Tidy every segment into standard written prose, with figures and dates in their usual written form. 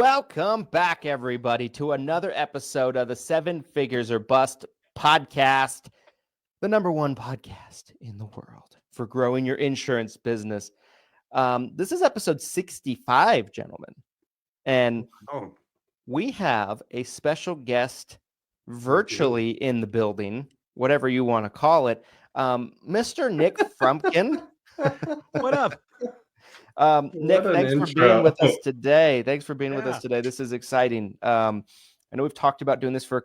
Welcome back, everybody, to another episode of the Seven Figures or Bust podcast, the #1 podcast in the world for growing your insurance business. This is episode 65, gentlemen, and we have a special guest virtually in the building, whatever you want to call it, Mr. Nick Frumkin. What up? Nick, thanks for being with us today. This is exciting. I know we've talked about doing this for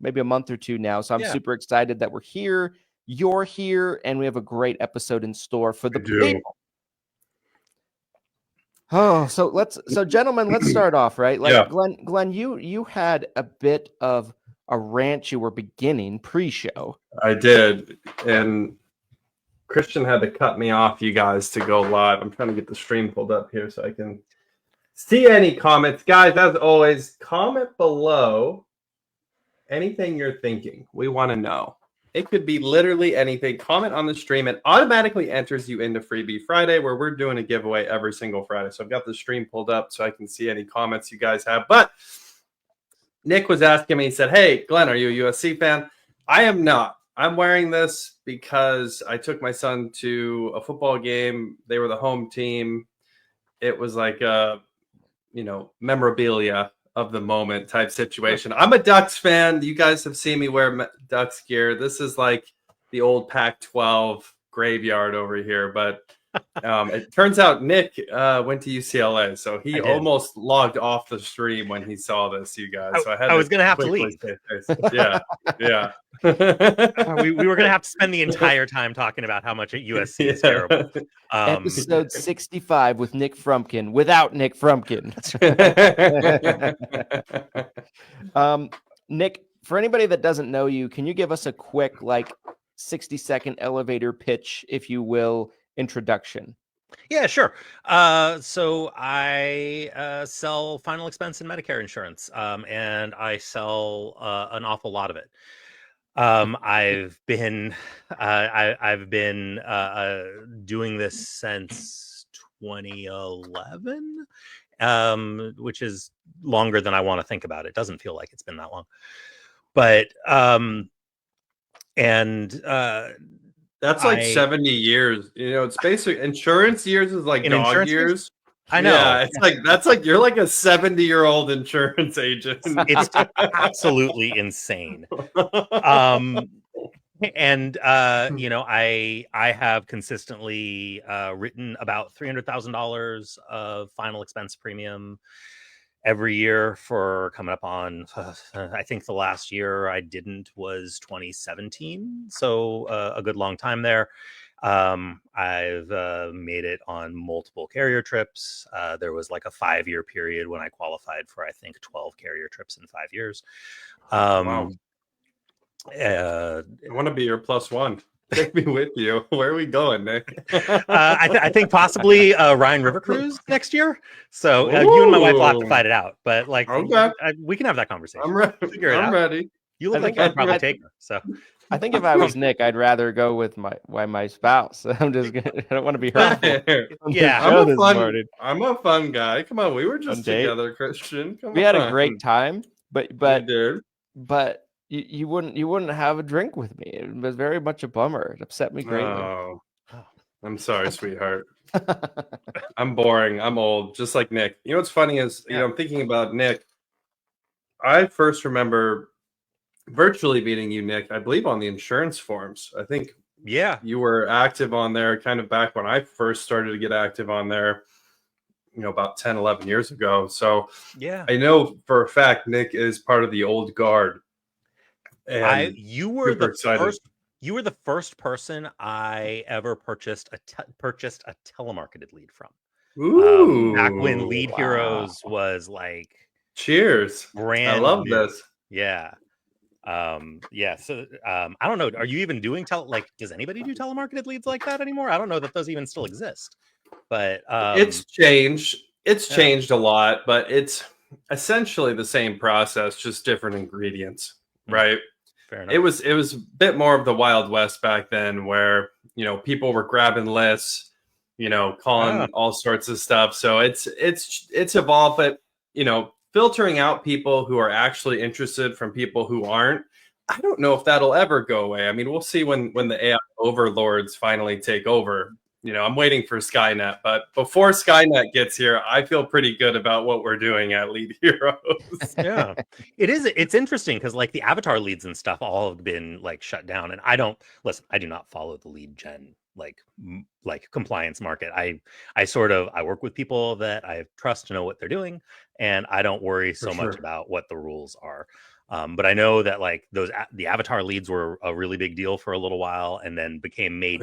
maybe a month or two now, so I'm super excited that we're here, you're here, and we have a great episode in store for the people. Oh, so gentlemen, let's start off, right? Glenn, you had a bit of a rant you were beginning pre-show. I did, and Christian had to cut me off, you guys, to go live. I'm trying to get the stream pulled up here so I can see any comments. Guys, as always, comment below anything you're thinking. We want to know. It could be literally anything. Comment on the stream. It automatically enters you into Freebie Friday, where we're doing a giveaway every single Friday. So I've got the stream pulled up so I can see any comments you guys have. But Nick was asking me, he said, "Hey, Glenn, are you a USC fan?" I am not. I'm wearing this because I took my son to a football game. They were the home team. It was like memorabilia of the moment type situation. I'm a Ducks fan. You guys have seen me wear Ducks gear. This is like the old Pac-12 graveyard over here. But it turns out Nick went to UCLA, so he almost logged off the stream when he saw this, you guys. So I was going to have to leave. Yeah. We were going to have to spend the entire time talking about how much at USC is terrible. Episode 65 with Nick Frumkin, without Nick Frumkin. Nick, for anybody that doesn't know you, can you give us a quick 60-second elevator pitch, if you will, introduction? Yeah, sure. So I sell final expense and Medicare insurance, and I sell an awful lot of it. I've been doing this since 2011, which is longer than I want to think about. It doesn't feel like it's been that long, but that's like 70 years. It's basic insurance years is like dog years. I know. Yeah, that's like you're like a 70-year-old insurance agent. It's absolutely insane. I have consistently written about $300,000 of final expense premium every year for coming up on, I think the last year I didn't was 2017. So a good long time there. I've made it on multiple carrier trips. There was like a 5-year period when I qualified for, I think, 12 carrier trips in 5 years. Wow. I want to be your +1. Take me with you. Where are we going, Nick? I think possibly Ryan River Cruise next year. So you and my wife will have to fight it out. But we can have that conversation. I'm ready. I'm ready. You look like I'd probably take her. So I think if I was Nick, I'd rather go with my spouse. I don't want to be hurtful. Yeah, I'm a fun guy. Come on, we were just together, Christian. We had a great time, but you wouldn't have a drink with me. It was very much a bummer. It upset me greatly. Oh, I'm sorry, sweetheart. I'm boring. I'm old, just like Nick. You know what's funny is, I'm thinking about Nick. I first remember virtually meeting you, Nick, I believe on the insurance forums. I think you were active on there kind of back when I first started to get active on there, about 10, 11 years ago. So I know for a fact Nick is part of the old guard. And you were the first person I ever purchased a telemarketed lead from. Ooh, back when Lead Heroes was like cheers. Brand I love new. this. Yeah. So I don't know. Are you even doing does anybody do telemarketed leads like that anymore? I don't know that those even still exist. But it's changed. It's changed a lot, but it's essentially the same process, just different ingredients, right? Fair enough. It was a bit more of the Wild West back then, where people were grabbing lists, calling all sorts of stuff. So it's evolved, but filtering out people who are actually interested from people who aren't. I don't know if that'll ever go away. I mean, we'll see when the AI overlords finally take over. I'm waiting for Skynet, but before Skynet gets here, I feel pretty good about what we're doing at Lead Heroes. Yeah, it's interesting because like the avatar leads and stuff all have been like shut down, and I do not follow the lead gen like compliance market. I work with people that I trust to know what they're doing, and I don't worry so much about what the rules are. But I know that like the avatar leads were a really big deal for a little while, and then became made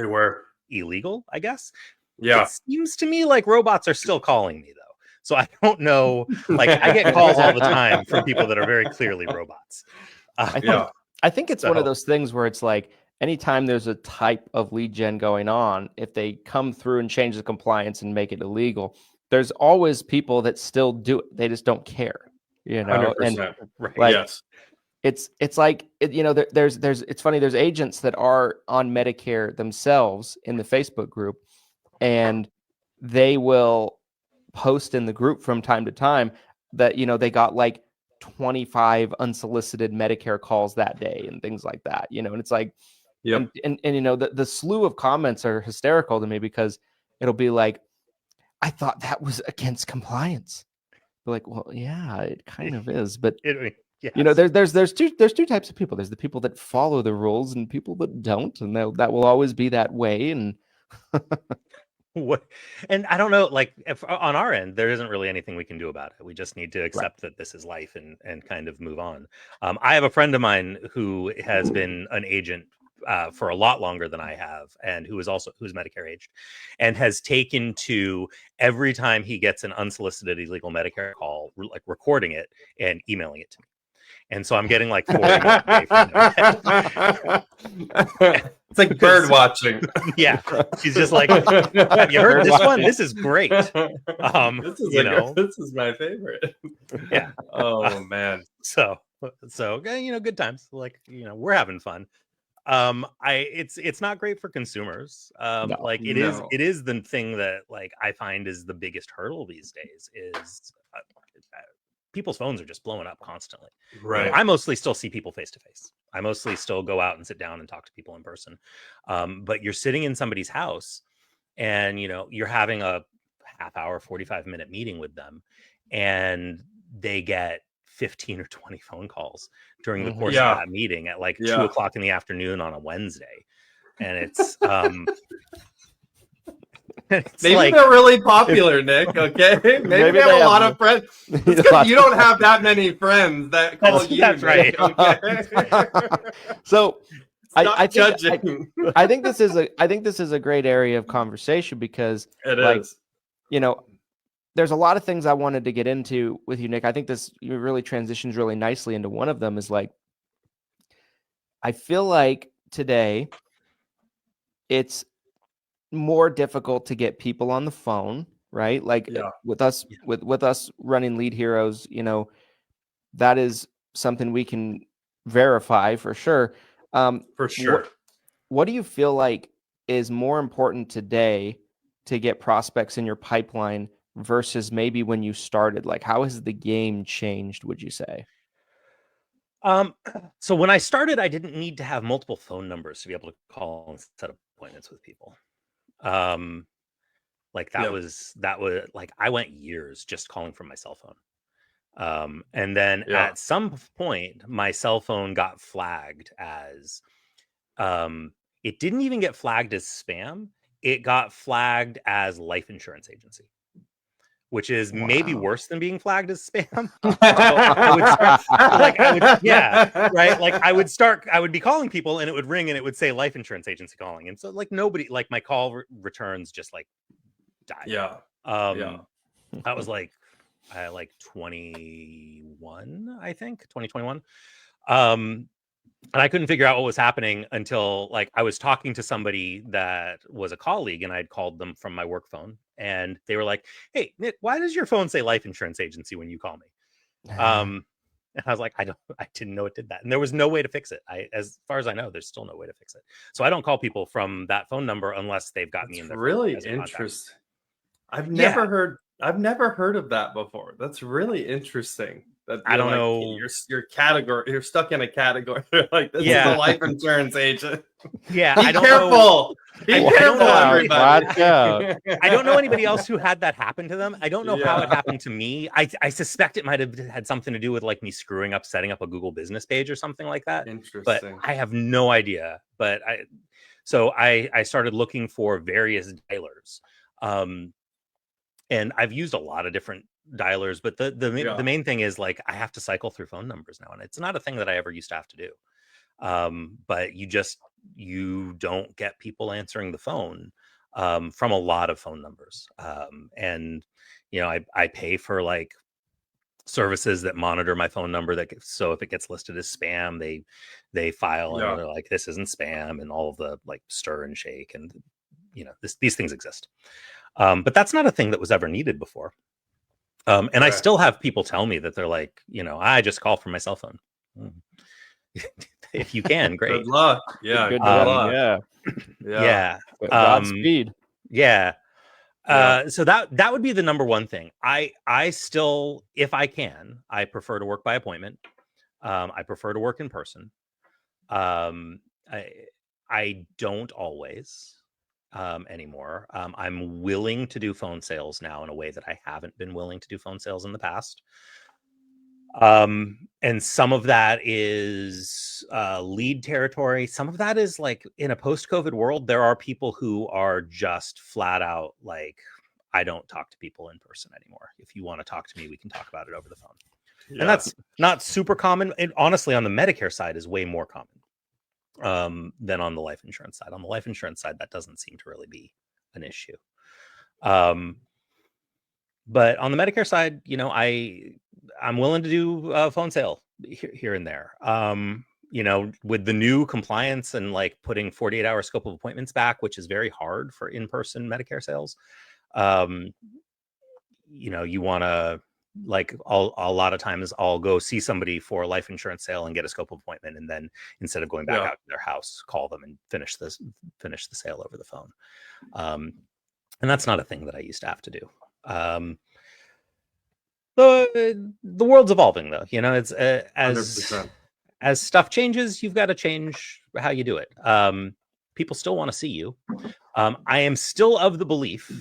illegal, I guess. Yeah, it seems to me like robots are still calling me though, so I don't know. Like I get calls all the time from people that are very clearly robots. I think it's one of those things where it's like anytime there's a type of lead gen going on, if they come through and change the compliance and make it illegal, there's always people that still do it. They just don't care, 100%. And right. Like, yes. It's like, there's it's funny. There's agents that are on Medicare themselves in the Facebook group, and they will post in the group from time to time that, they got like 25 unsolicited Medicare calls that day and things like that, and it's like, and the slew of comments are hysterical to me because it'll be like, I thought that was against compliance. They're like, well, yeah, it kind of is, but yes. there's two types of people. There's the people that follow the rules and people that don't, and that will always be that way. And what? And I don't know, like if on our end, there isn't really anything we can do about it. We just need to accept that this is life and kind of move on. I have a friend of mine who has been an agent for a lot longer than I have, and who's Medicare aged, and has taken to every time he gets an unsolicited illegal Medicare call, like recording it and emailing it to me. And so I'm getting like 4 emails a day from him. It's like bird watching. Yeah, he's just like, have you heard this one? This is great. This is my favorite. Yeah. Oh man. So good times. Like we're having fun. It's not great for consumers. It is the thing that like I find is the biggest hurdle these days is people's phones are just blowing up constantly. Right. I mostly still see people face to face. I mostly still go out and sit down and talk to people in person. But you're sitting in somebody's house and you're having a half hour, 45-minute meeting with them, and they get 15 or 20 phone calls during the course of that meeting at like 2:00 in the afternoon on a Wednesday. And it's maybe they're really popular, Nick. Okay, maybe they have a lot of friends. It's because you don't have that many friends that call you. That's right. Okay? So I think this is a great area of conversation because it is. There's a lot of things I wanted to get into with you, Nick. I think this really transitions really nicely into one of them is like, I feel like today it's more difficult to get people on the phone, right? Like with us running Lead Heroes, that is something we can verify for sure. For sure. What do you feel like is more important today to get prospects in your pipeline versus maybe when you started? Like, how has the game changed, would you say? So when I started, I didn't need to have multiple phone numbers to be able to call and set appointments with people. Was like I went years just calling from my cell phone. And then at some point my cell phone got flagged as it didn't even get flagged as spam. It got flagged as life insurance agency, which is maybe worse than being flagged as spam. I would be calling people and it would ring and it would say life insurance agency calling. And so like nobody, like my call returns just like died. Yeah. That was like, 21, I think 2021. And I couldn't figure out what was happening until like I was talking to somebody that was a colleague and I'd called them from my work phone and they were like, "Hey, Nick, why does your phone say life insurance agency when you call me?" And I was like, I didn't know it did that. And there was no way to fix it. As far as I know, there's still no way to fix it. So I don't call people from that phone number unless they've got me in there. Really interesting. I've never heard I've never heard of that before. That's really interesting. That I don't like, know. Your category. You're stuck in a category. Like this is Yeah. a life insurance agent. Yeah, Be I don't know. careful. Be I don't careful, know everybody. Watch out. I don't know anybody else who had that happen to them. I don't know how Yeah. it happened to me. I suspect it might have had something to do with like me screwing up setting up a Google business page or something like that. But Interesting. I have no idea. But I started looking for various dialers. And I've used a lot of different dialers, but the main thing is like I have to cycle through phone numbers now, and it's not a thing that I ever used to have to do. But you don't get people answering the phone from a lot of phone numbers. And I pay for like services that monitor my phone number, so if it gets listed as spam, they file and they're like, this isn't spam, and all of the like stir and shake, and these things exist. But that's not a thing that was ever needed before. And I still have people tell me that they're like, I just call from my cell phone. If you can, great. Good luck. Yeah. Good luck. Yeah. Godspeed. Yeah. So that would be the number one thing. I still, if I can, I prefer to work by appointment. I prefer to work in person. I don't always anymore. I'm willing to do phone sales now in a way that I haven't been willing to do phone sales in the past. And some of that is lead territory. Some of that is like in a post-COVID world, there are people who are just flat out like, I don't talk to people in person anymore. If you want to talk to me, we can talk about it over the phone. And that's not super common. And honestly, on the Medicare side is way more common than on the life insurance side. On the life insurance side, that doesn't seem to really be an issue. But on the Medicare side, I'm willing to do a phone sale here and there. With the new compliance and like putting 48-hour scope of appointments back, which is very hard for in-person Medicare sales. You want to like a lot of times I'll go see somebody for a life insurance sale and get a scope of appointment, and then instead of going back out to their house, call them and finish the sale over the phone. And that's not a thing that I used to have to do. The world's evolving though, it's as stuff changes, you've got to change how you do it. People still want to see you. I am still of the belief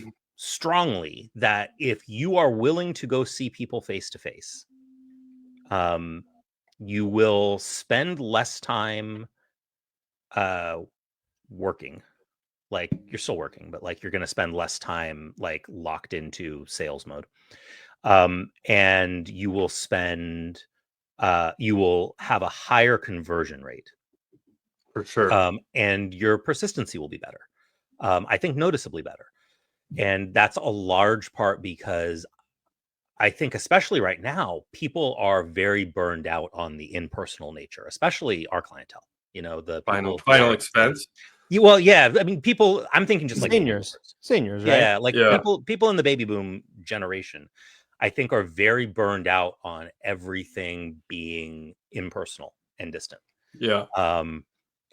strongly that if you are willing to go see people face to face, you will spend less time working. Like you're still working, but like you're going to spend less time like locked into sales mode. And you will you will have a higher conversion rate. For sure. And your persistency will be better. I think noticeably better. And that's a large part because I think, especially right now, people are very burned out on the impersonal nature, especially our clientele. The final expense. Well, yeah. I mean, people. I'm thinking just like seniors, right? Yeah, like people in the baby boom generation, I think, are very burned out on everything being impersonal and distant. Yeah.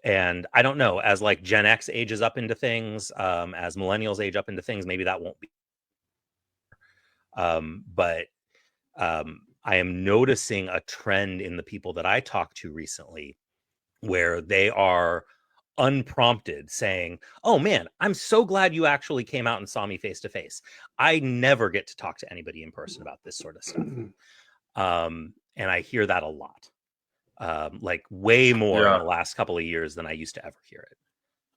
And I don't know, as like Gen X ages up into things, as millennials age up into things, maybe that won't be. But I am noticing a trend in the people that I talked to recently where they are unprompted saying, oh man, I'm so glad you actually came out and saw me face to face. I never get to talk to anybody in person about this sort of stuff. And I hear that a lot. Like way more in the last couple of years than I used to ever hear it.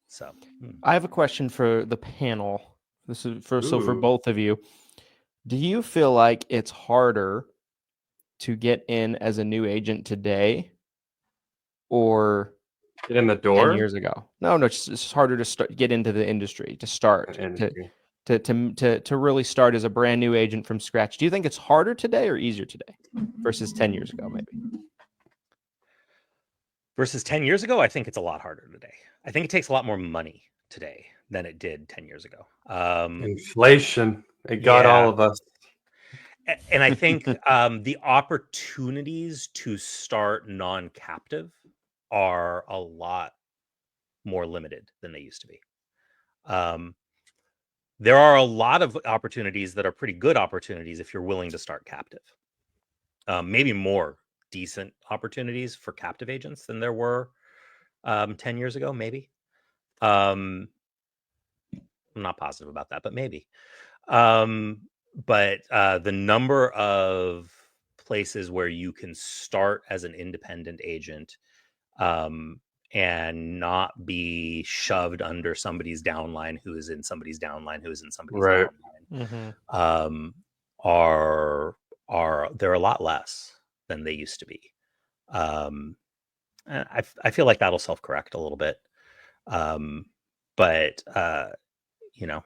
So I have a question for the panel. This is for both of you. Do you feel like it's harder to get in as a new agent today or get in the door 10 years ago? No, it's harder to get into the industry, to start, to really start as a brand new agent from scratch. Do you think it's harder today or easier today versus 10 years ago, maybe? Versus 10 years ago, I think it's a lot harder today. I think it takes a lot more money today than it did 10 years ago. Inflation, it got all of us. And I think the opportunities to start non-captive are a lot more limited than they used to be. there are a lot of opportunities that are pretty good opportunities if you're willing to start captive. Maybe more decent opportunities for captive agents than there were 10 years ago, maybe. I'm not positive about that, but maybe. But the number of places where you can start as an independent agent and not be shoved under somebody's downline who is in somebody's downline who is in somebody's Right. downline are they're a lot less than they used to be. I feel like that'll self-correct a little bit. But you know,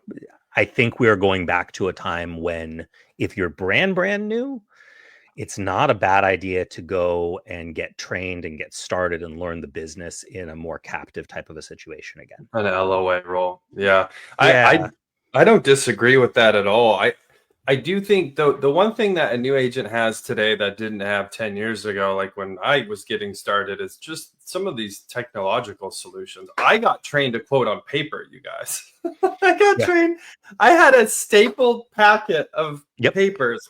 I think we're going back to a time when if you're brand new, it's not a bad idea to go and get trained and get started and learn the business in a more captive type of a situation again. An LOA role. Yeah. Yeah. I don't disagree with that at all. I do think the one thing that a new agent has today that didn't have 10 years ago, like when I was getting started, is just some of these technological solutions. I got trained to quote on paper, you guys. I got trained. I had a stapled packet of papers.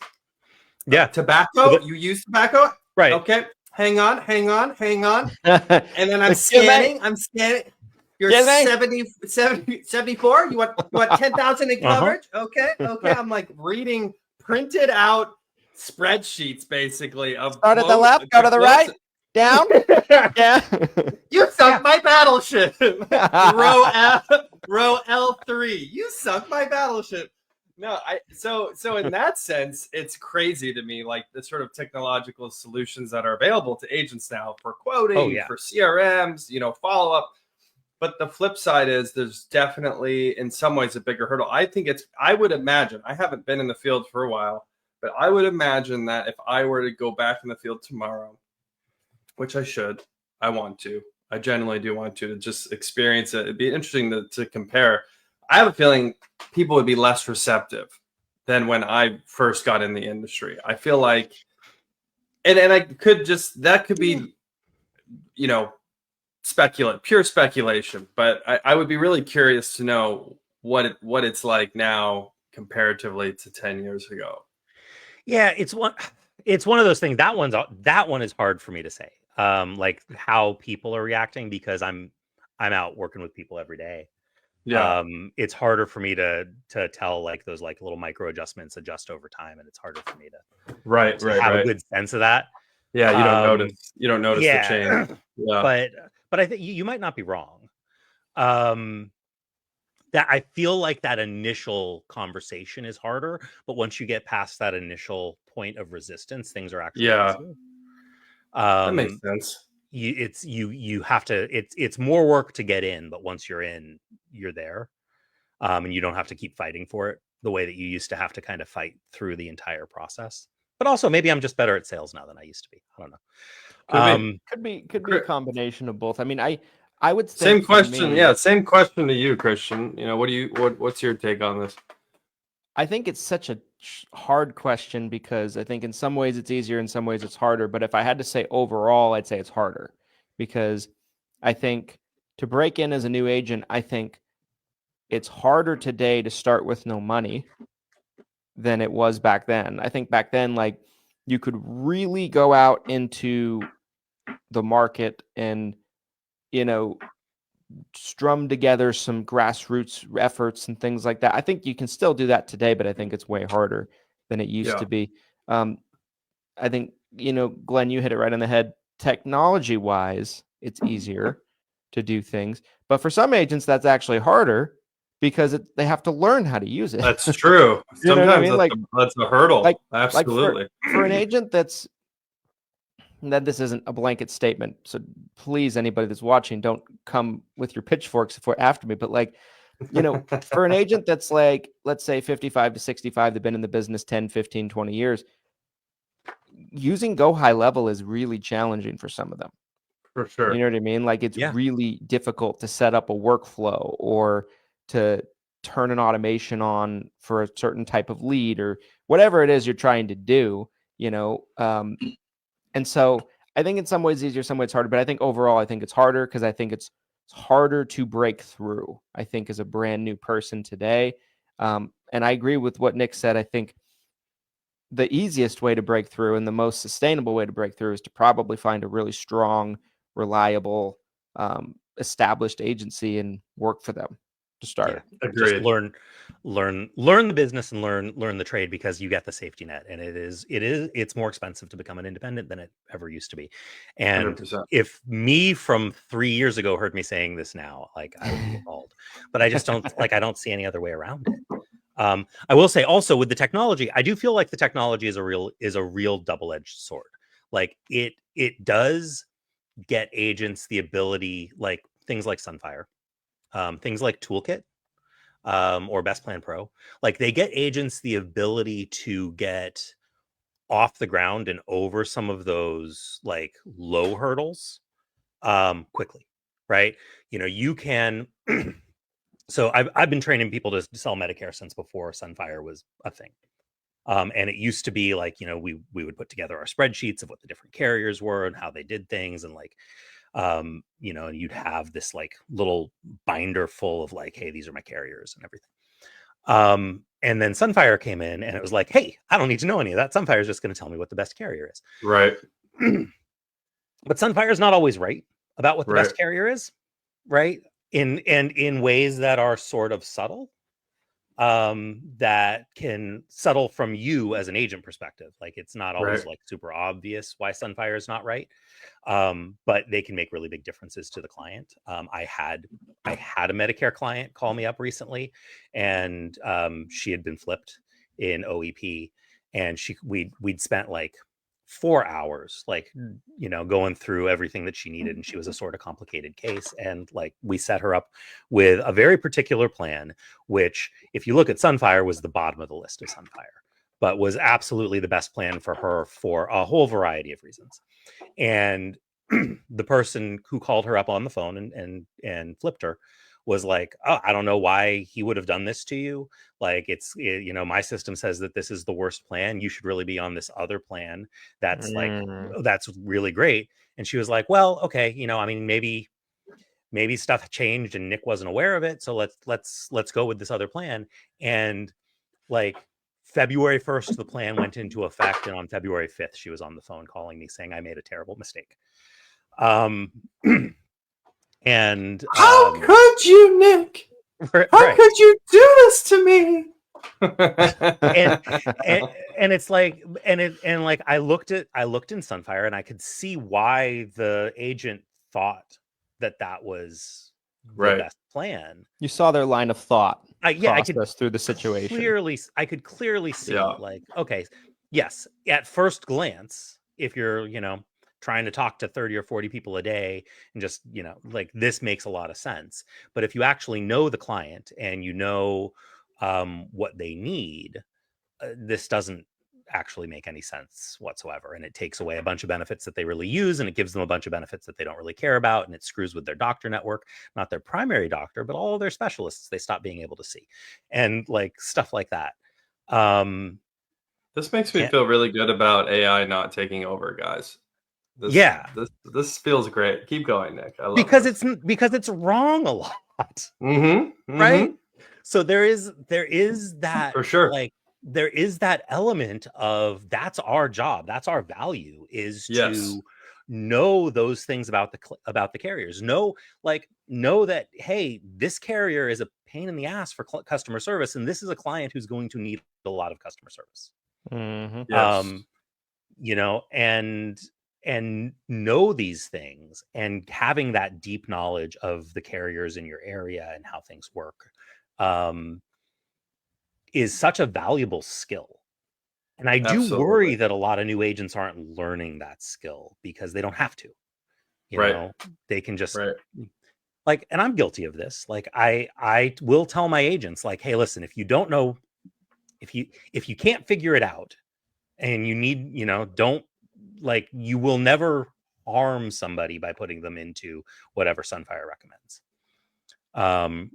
Yeah. Tobacco. You use tobacco? Right. Okay. Hang on. And then I'm scanning. You're 74? You want 10,000 in coverage? Okay. I'm like reading printed out spreadsheets basically of start at the left, go to the right, down. Yeah. You sunk my battleship. row L3. You sunk my battleship. No, so in that sense, it's crazy to me, like the sort of technological solutions that are available to agents now for quoting, for CRMs, follow up. But the flip side is there's definitely in some ways a bigger hurdle. I would imagine, I haven't been in the field for a while, but I would imagine that if I were to go back in the field tomorrow, which I genuinely do want to just experience it. It'd be interesting to compare. I have a feeling people would be less receptive than when I first got in the industry. I feel like, and I could just, that could be, pure speculation, but I would be really curious to know what it's like now comparatively to 10 years ago. Yeah, it's one of those things. That one is hard for me to say. Like how people are reacting, because I'm out working with people every day. Yeah. It's harder for me to tell like those like little micro adjustments adjust over time, and it's harder for me to have a good sense of that. Yeah, you don't notice the change. Yeah. But I think you might not be wrong. That I feel like that initial conversation is harder, but once you get past that initial point of resistance, things are actually easier. That makes sense. You have to, it's more work to get in, but once you're in, you're there. And you don't have to keep fighting for it the way that you used to have to kind of fight through the entire process. But also maybe I'm just better at sales now than I used to be. I don't know. Could be a combination of both. I mean, I would think same question. Same question to you, Christian. What's your take on this? I think it's such a hard question because I think in some ways it's easier, in some ways it's harder. But if I had to say overall, I'd say it's harder, because I think to break in as a new agent, I think it's harder today to start with no money than it was back then. I think back then, like, you could really go out into the market and, strum together some grassroots efforts and things like that. I think you can still do that today, but I think it's way harder than it used to be. I think, Glenn, you hit it right on the head. Technology wise, it's easier to do things, but for some agents, that's actually harder because they have to learn how to use it. That's true. Sometimes that's a hurdle. Absolutely. For an agent that this isn't a blanket statement, so please, anybody that's watching, don't come with your pitchforks after me. But for an agent that's like, let's say 55 to 65, they've been in the business 10, 15, 20 years, using Go High Level is really challenging for some of them. For sure. You know what I mean? Like, it's really difficult to set up a workflow or to turn an automation on for a certain type of lead or whatever it is you're trying to do, and so I think in some ways easier, some ways harder, but I think overall, I think it's harder because I think it's harder to break through, I think, as a brand new person today. And I agree with what Nick said. I think the easiest way to break through and the most sustainable way to break through is to probably find a really strong, reliable, established agency and work for them to start. Yeah, Agreed. just learn the business and learn the trade, because you get the safety net, and it's more expensive to become an independent than it ever used to be. And 100%. if me from 3 years ago heard me saying this now, like, I would be appalled. But I just don't I don't see any other way around it. I will say also, with the technology, I do feel like the technology is a real double-edged sword. Like, it does get agents the ability, like things like Sunfire, things like Toolkit, or Best Plan Pro, like, they get agents the ability to get off the ground and over some of those like low hurdles quickly, right? You can so I've been training people to sell Medicare since before Sunfire was a thing. And it used to be like, we would put together our spreadsheets of what the different carriers were and how they did things, and like, and you'd have this like little binder full of like, hey, these are my carriers and everything. And then Sunfire came in, and it was like, hey, I don't need to know any of that. Sunfire is just going to tell me what the best carrier is. Right. But Sunfire is not always right about what the best carrier is, right? In ways that are sort of subtle, that can settle from you as an agent perspective. Like, it's not always like super obvious why Sunfire is not right, but they can make really big differences to the client. I had a Medicare client call me up recently, and she had been flipped in OEP, and we'd spent like 4 hours, like, going through everything that she needed. And she was a sort of complicated case. And like, we set her up with a very particular plan, which, if you look at Sunfire, was the bottom of the list of Sunfire, but was absolutely the best plan for her for a whole variety of reasons. And the person who called her up on the phone and flipped her was like, oh, I don't know why he would have done this to you. Like, my system says that this is the worst plan. You should really be on this other plan. That's that's really great. And she was like, well, okay. I mean, maybe stuff changed and Nick wasn't aware of it. So let's go with this other plan. And like, February 1st, the plan went into effect. And on February 5th, she was on the phone calling me saying, I made a terrible mistake. And how could you, Nick? How could you do this to me? and it's like, and like, I looked in Sunfire, and I could see why the agent thought that was the best plan. You saw their line of thought. I could through the situation. I could clearly see, like, okay, yes, at first glance, if you're, trying to talk to 30 or 40 people a day and just, like, this makes a lot of sense. But if you actually know the client and what they need, this doesn't actually make any sense whatsoever. And it takes away a bunch of benefits that they really use, and it gives them a bunch of benefits that they don't really care about. And it screws with their doctor network, not their primary doctor, but all of their specialists they stop being able to see, and like stuff like that. This makes me feel really good about AI not taking over, guys. This feels great. Keep going, Nick. I love because it's wrong a lot. Right? So there is that, for sure. Like, there is that element of, that's our job, that's our value, is to know those things about the carriers. Know that, hey, this carrier is a pain in the ass for customer service, and this is a client who's going to need a lot of customer service. And know these things, and having that deep knowledge of the carriers in your area and how things work is such a valuable skill. And I do worry that a lot of new agents aren't learning that skill because they don't have to. You know, they can just like, and I'm guilty of this. Like, I will tell my agents, like, hey, listen, if you don't know, if you can't figure it out, and you need, don't, like, you will never harm somebody by putting them into whatever Sunfire recommends.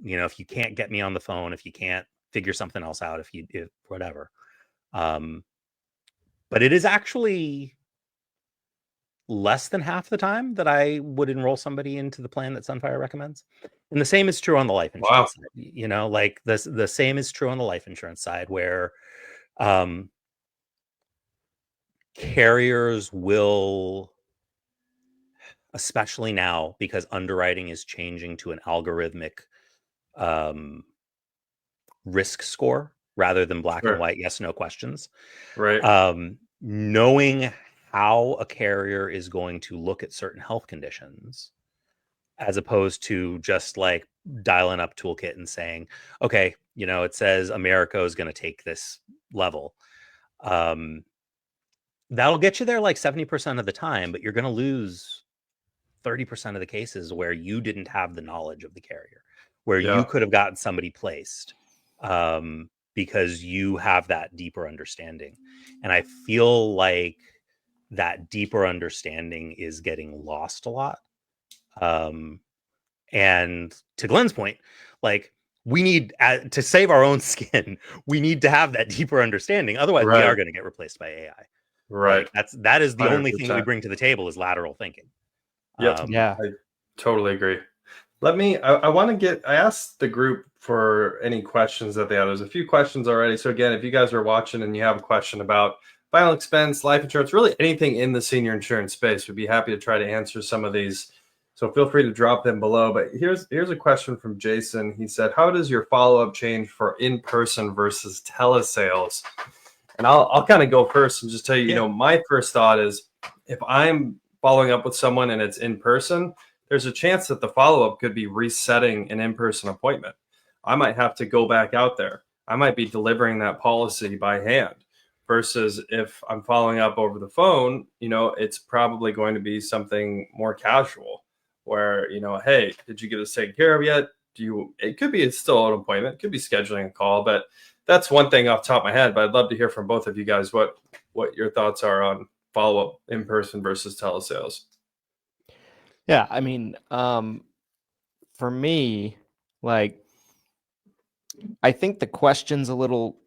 If you can't get me on the phone, if you can't figure something else out, if whatever. But it is actually, less than half the time that I would enroll somebody into the plan that Sunfire recommends. And the same is true on the life insurance side. You know, like the same is true on the life insurance side, where carriers will, especially now because underwriting is changing to an algorithmic risk score rather than black and white yes no questions, Right. Knowing how a carrier is going to look at certain health conditions, as opposed to just like dialing up toolkit and saying, okay, you know, it says America is going to take this level. That'll get you there like 70% of the time, but you're going to lose 30% of the cases where you didn't have the knowledge of the carrier, where you could have gotten somebody placed because you have that deeper understanding. And I feel like that deeper understanding is getting lost a lot. And to Glenn's point, like, we need to save our own skin, we need to have that deeper understanding. Otherwise, we are going to get replaced by AI. Right. Like, that is the 100%. only thing we bring to the table is lateral thinking. Yeah, I totally agree. I asked the group for any questions that they had. There's a few questions already. So again, if you guys are watching and you have a question about final expense, life insurance, really anything in the senior insurance space, we'd be happy to try to answer some of these. So feel free to drop them below. But here's a question from Jason. He said, how does your follow-up change for in-person versus telesales? And I'll kind of go first and just tell you, you know, my first thought is, if I'm following up with someone and it's in person, there's a chance that the follow-up could be resetting an in-person appointment. I might have to go back out there. I might be delivering that policy by hand, versus if I'm following up over the phone, you know, it's probably going to be something more casual where, you know, hey, did you get this taken care of yet? It could be still an appointment, it could be scheduling a call, but that's one thing off the top of my head. But I'd love to hear from both of you guys what your thoughts are on follow-up in person versus telesales. Yeah, I mean, for me, like, I think the question's a little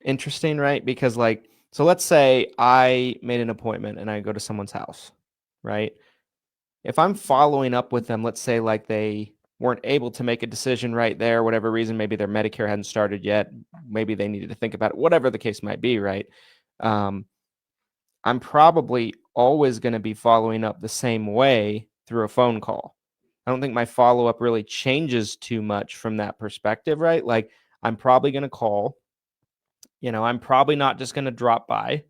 interesting, right? Because, like, so let's say I made an appointment and I go to someone's house, right? If I'm following up with them, let's say like they weren't able to make a decision right there, whatever reason, maybe their Medicare hadn't started yet, maybe they needed to think about it, whatever the case might be, right? I'm probably always going to be following up the same way through a phone call. I don't think my follow-up really changes too much from that perspective, right? Like, I'm probably going to call, you know, I'm probably not just going to drop by.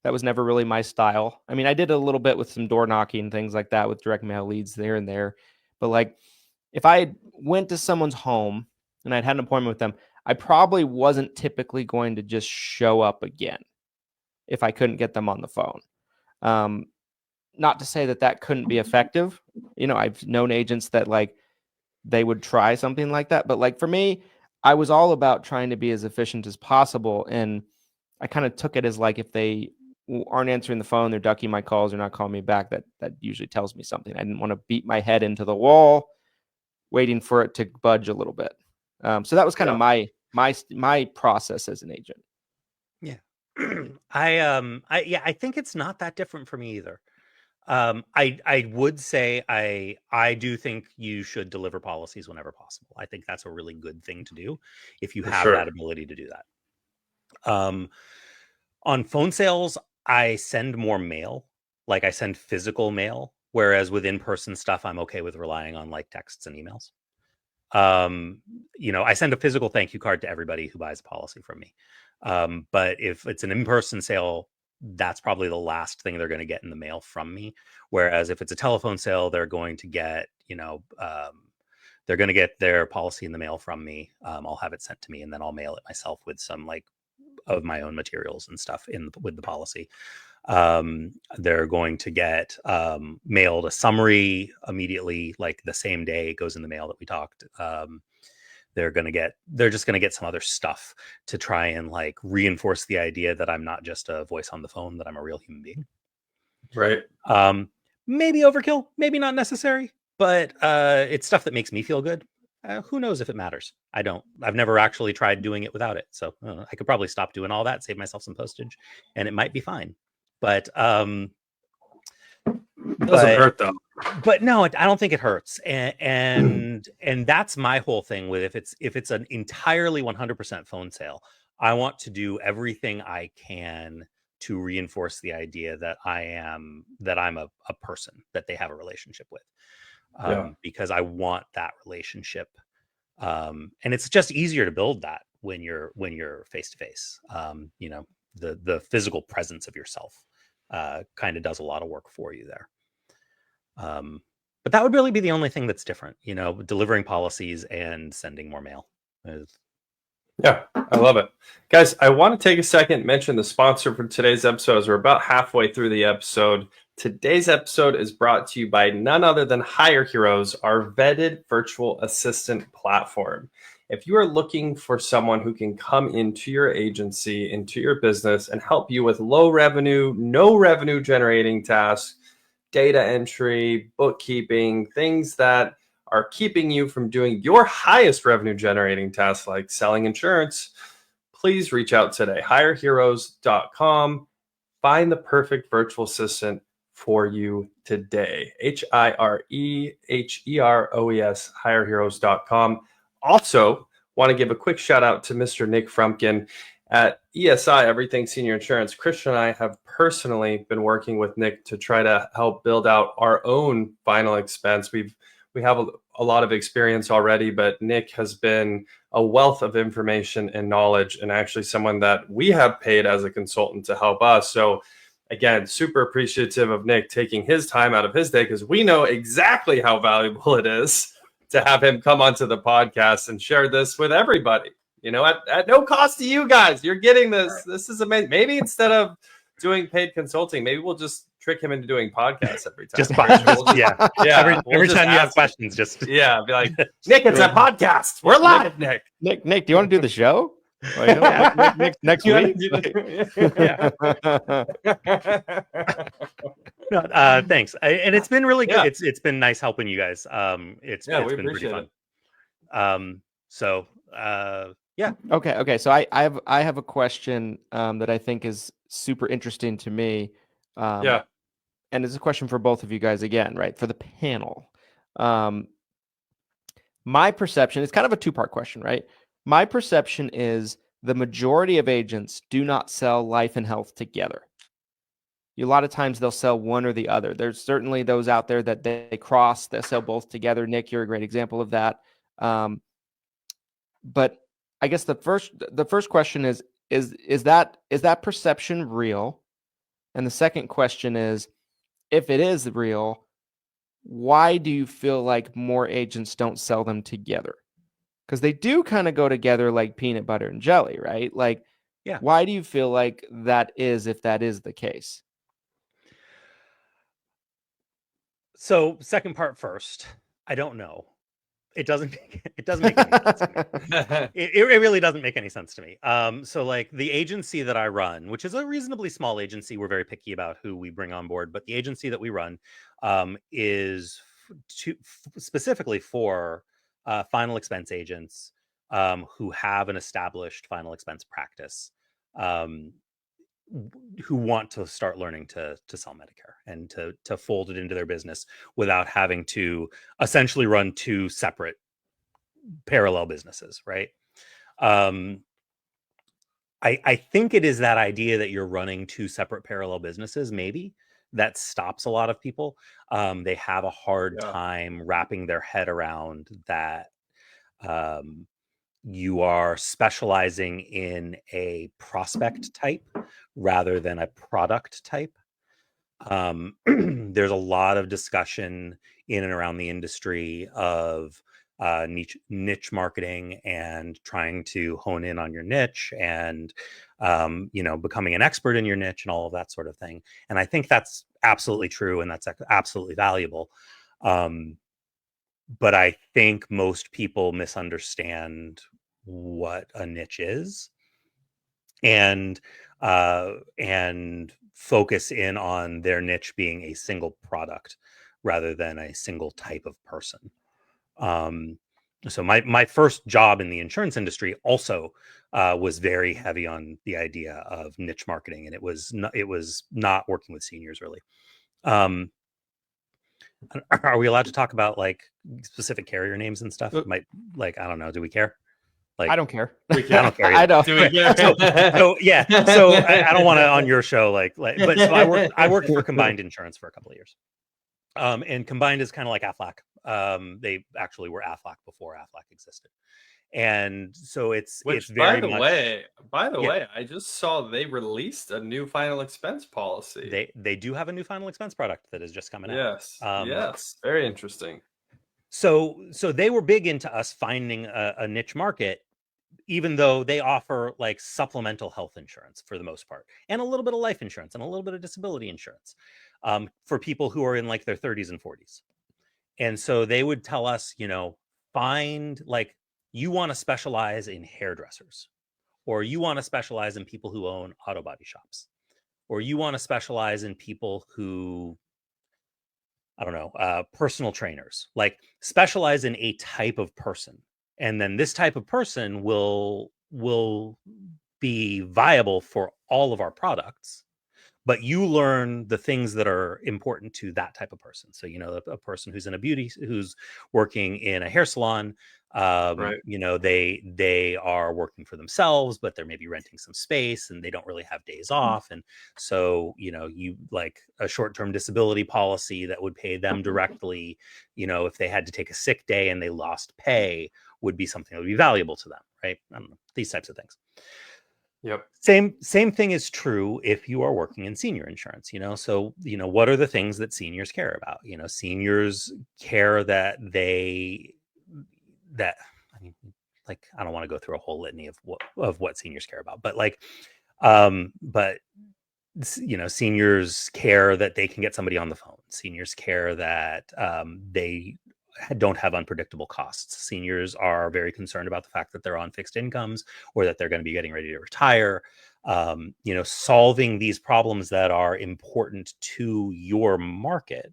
That was never really my style. I mean, I did a little bit with some door knocking, things like that with direct mail leads there and there. But like, if I went to someone's home and I'd had an appointment with them, I probably wasn't typically going to just show up again if I couldn't get them on the phone. Not to say that couldn't be effective. You know, I've known agents that like they would try something like that. But like for me, I was all about trying to be as efficient as possible. And I kind of took it as like, if they aren't answering the phone, they're ducking my calls, they're not calling me back, that usually tells me something. I didn't want to beat my head into the wall waiting for it to budge a little bit. So that was kind of my process as an agent. Yeah. I think it's not that different for me either. I would say I do think you should deliver policies whenever possible. I think that's a really good thing to do if you have that ability to do that. On phone sales, I send more mail, like I send physical mail, whereas with in-person stuff, I'm okay with relying on like texts and emails. You know, I send a physical thank you card to everybody who buys a policy from me. But if it's an in-person sale, that's probably the last thing they're going to get in the mail from me. Whereas if it's a telephone sale, they're going to get, you know, they're going to get their policy in the mail from me. I'll have it sent to me and then I'll mail it myself with some like of my own materials and stuff with the policy. They're going to get mailed a summary immediately, like the same day it goes in the mail that we talked. They're just going to get some other stuff to try and like reinforce the idea that I'm not just a voice on the phone, that I'm a real human being. Right. Maybe overkill, maybe not necessary, but it's stuff that makes me feel good. Who knows if it matters? I've never actually tried doing it without it. So I could probably stop doing all that, save myself some postage, and it might be fine. But Doesn't hurt though. But no, I don't think it hurts. And that's my whole thing with if it's an entirely 100% phone sale, I want to do everything I can to reinforce the idea that I'm a person that they have a relationship with. Because I want that relationship. And it's just easier to build that when you're face to face. You know, the physical presence of yourself kind of does a lot of work for you there. But that would really be the only thing that's different, you know, delivering policies and sending more mail. Yeah, I love it. Guys, I want to take a second, mention the sponsor for today's episode as we're about halfway through the episode. Today's episode is brought to you by none other than Hire Heroes, our vetted virtual assistant platform. If you are looking for someone who can come into your agency, into your business, and help you with low revenue, no revenue generating tasks, data entry, bookkeeping, things that are keeping you from doing your highest revenue generating tasks like selling insurance, please reach out today. HireHeroes.com. Find the perfect virtual assistant for you today. HireHeroes, HireHeroes.com. Also, want to give a quick shout out to Mr. Nick Frumkin at ESI, Everything Senior Insurance. Christian and I have personally been working with Nick to try to help build out our own final expense. We have a lot of experience already, but Nick has been a wealth of information and knowledge, and actually someone that we have paid as a consultant to help us. So again, super appreciative of Nick taking his time out of his day, because we know exactly how valuable it is to have him come onto the podcast and share this with everybody. You know, at no cost to you guys. You're getting this. Right. This is amazing. Maybe instead of doing paid consulting, maybe we'll just trick him into doing podcasts every time. Yeah. Every time you have questions, just be like, Nick, it's a podcast. We're live, Nick. Nick, do you want to do the show? Well, you know, next week. No, thanks. And it's been really good. It's been nice helping you guys. It's been pretty fun. Yeah. Okay. So I have a question that I think is super interesting to me. And it's a question for both of you guys again, right? For the panel. My perception, it's kind of a two-part question, right? My perception is the majority of agents do not sell life and health together. A lot of times they'll sell one or the other. There's certainly those out there that they cross, they sell both together. Nick, you're a great example of that. But I guess the first question is that perception real? And the second question is, if it is real, why do you feel like more agents don't sell them together? Because they do kind of go together like peanut butter and jelly, right? Like, yeah. Why do you feel like that is, if that is the case? So, second part first. I don't know. It doesn't make any sense to me. It really doesn't make any sense to me. So like the agency that I run, which is a reasonably small agency, we're very picky about who we bring on board, but the agency that we run is specifically for final expense agents who have an established final expense practice, who want to start learning to sell Medicare and to fold it into their business without having to essentially run two separate parallel businesses, right? I think it is that idea that you're running two separate parallel businesses, maybe, that stops a lot of people. They have a hard time wrapping their head around that you are specializing in a prospect type rather than a product type. There's a lot of discussion in and around the industry of niche marketing and trying to hone in on your niche and, becoming an expert in your niche and all of that sort of thing. And I think that's absolutely true. And that's absolutely valuable. But I think most people misunderstand what a niche is and focus in on their niche being a single product rather than a single type of person. So my first job in the insurance industry also was very heavy on the idea of niche marketing, and it was not working with seniors really. Are we allowed to talk about like specific carrier names and stuff? Uh, Might like, I don't know. Do we care? Like, I don't care. I don't care. I Either. don't. Do we get So yeah. So I don't want to on your show but so I worked for Combined Insurance for a couple of years. And Combined is kind of like Aflac. They actually were Aflac before Aflac existed. And so it's very much, by the way, I just saw they released a new final expense policy. They do have a new final expense product that is just coming out. Yes. Yes. Very interesting. So they were big into us finding a niche market, even though they offer like supplemental health insurance for the most part, and a little bit of life insurance and a little bit of disability insurance for people who are in like their 30s and 40s. And so they would tell us, find like, you want to specialize in hairdressers, or you want to specialize in people who own auto body shops, or you want to specialize in people who, I don't know, personal trainers, like specialize in a type of person. And then this type of person will be viable for all of our products, but you learn the things that are important to that type of person. So, a person who's in who's working in a hair salon, Right. they are working for themselves, but they're maybe renting some space and they don't really have days off. And so, you like a short-term disability policy that would pay them directly, if they had to take a sick day and they lost pay, would be something that would be valuable to them. Right. I don't know, these types of things. Yep. Same thing is true if you are working in senior insurance, so, what are the things that seniors care about? Seniors care that I don't want to go through a whole litany of what seniors care about, but seniors care that they can get somebody on the phone. Seniors care that they don't have unpredictable costs. Seniors are very concerned about the fact that they're on fixed incomes or that they're going to be getting ready to retire. Solving these problems that are important to your market.